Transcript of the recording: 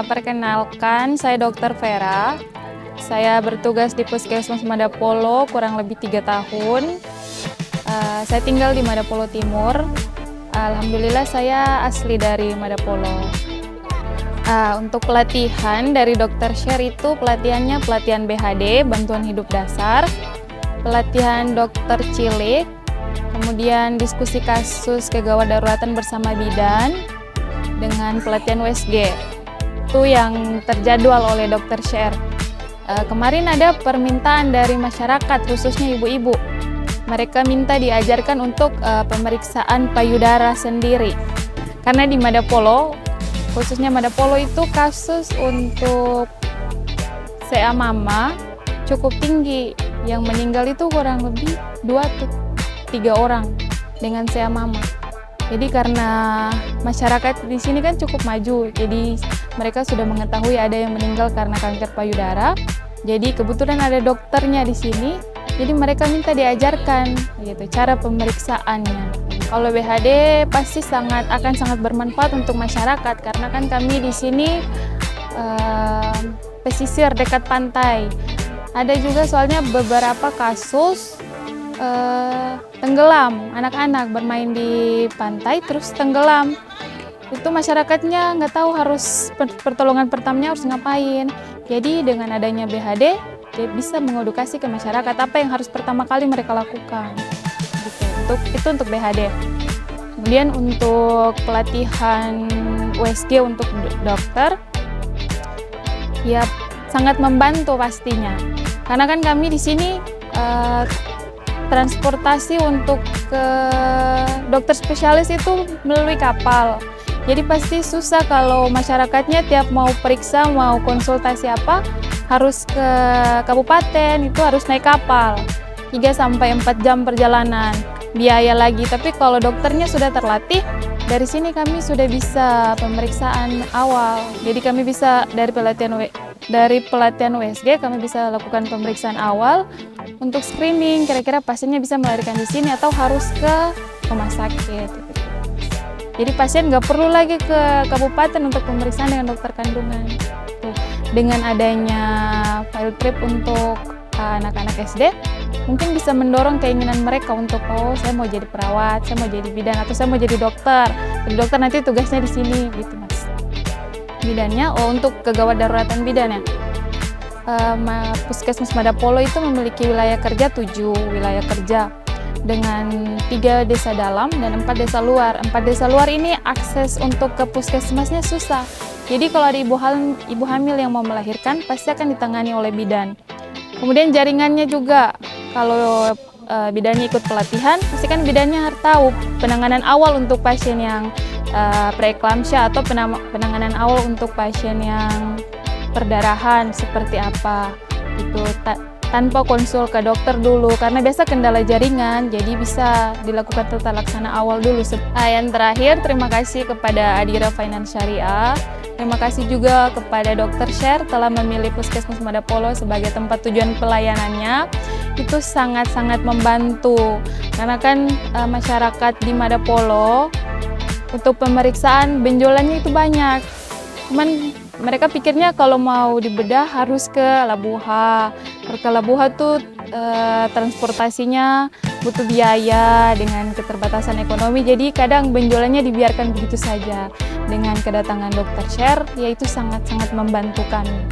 Perkenalkan, saya Dr. Vera. Saya bertugas di Puskesmas Madapolo kurang lebih 3 tahun. Saya tinggal di Madapolo Timur. Alhamdulillah saya asli dari Madapolo. Untuk pelatihan dari Dr. Share itu pelatihan BHD, Bantuan Hidup Dasar, pelatihan dokter cilik, kemudian diskusi kasus kegawat daruratan bersama bidan, dengan pelatihan USG. Itu yang terjadwal oleh Dr. Share. Kemarin ada permintaan dari masyarakat, khususnya ibu-ibu. Mereka minta diajarkan untuk pemeriksaan payudara sendiri. Karena di Madapolo, khususnya Madapolo itu kasus untuk CA mama cukup tinggi. Yang meninggal itu kurang lebih 2-3 orang dengan CA mama. Jadi karena masyarakat di sini kan cukup maju, jadi mereka sudah mengetahui ada yang meninggal karena kanker payudara. Jadi kebetulan ada dokternya di sini, jadi mereka minta diajarkan gitu cara pemeriksaannya. Kalau BHD pasti akan sangat bermanfaat untuk masyarakat karena kan kami di sini pesisir dekat pantai. Ada juga soalnya beberapa kasus tenggelam, anak-anak bermain di pantai terus tenggelam. Itu masyarakatnya nggak tahu harus pertolongan pertamanya harus ngapain. Jadi dengan adanya BHD, dia bisa mengedukasi ke masyarakat apa yang harus pertama kali mereka lakukan. Gitu. Itu untuk BHD. Kemudian untuk pelatihan USG untuk dokter, ya sangat membantu pastinya. Karena kan kami di sini transportasi untuk ke dokter spesialis itu melalui kapal. Jadi pasti susah kalau masyarakatnya tiap mau periksa, mau konsultasi apa, harus ke kabupaten, itu harus naik kapal. 3-4 jam perjalanan, biaya lagi. Tapi kalau dokternya sudah terlatih, dari sini kami sudah bisa pemeriksaan awal. Jadi kami bisa dari pelatihan USG, kami bisa lakukan pemeriksaan awal untuk screening, kira-kira pasiennya bisa melahirkan di sini atau harus ke rumah sakit. Jadi pasien nggak perlu lagi ke kabupaten untuk pemeriksaan dengan dokter kandungan. Dengan adanya field trip untuk anak-anak SD, mungkin bisa mendorong keinginan mereka untuk, oh saya mau jadi perawat, saya mau jadi bidan, atau saya mau jadi dokter. Jadi dokter nanti tugasnya di sini, gitu mas. Bidannya, untuk kegawat daruratan bidan ya. Puskesmas Madapolo itu memiliki wilayah kerja 7 wilayah kerja dengan 3 desa dalam dan 4 desa luar. 4 desa luar ini akses untuk ke puskesmasnya susah. Jadi kalau ada ibu hamil yang mau melahirkan pasti akan ditangani oleh bidan. Kemudian jaringannya juga, kalau bidannya ikut pelatihan, pasti kan bidannya harus tahu penanganan awal untuk pasien yang preeklamsia atau penanganan awal untuk pasien yang perdarahan seperti apa itu tanpa konsul ke dokter dulu karena biasa kendala jaringan, jadi bisa dilakukan tata laksana awal dulu. Yang terakhir, terima kasih kepada Adira Finance Syariah. Terima kasih juga kepada Dr. Share telah memilih Puskesmas Madapolo sebagai tempat tujuan pelayanannya. Itu sangat-sangat membantu karena kan masyarakat di Madapolo untuk pemeriksaan benjolannya itu banyak. Cuman mereka pikirnya kalau mau dibedah harus ke Labuha. Ke Labuha tuh transportasinya butuh biaya dengan keterbatasan ekonomi. Jadi kadang benjolannya dibiarkan begitu saja. Dengan kedatangan Dr. Share, yaitu sangat-sangat membantu kami.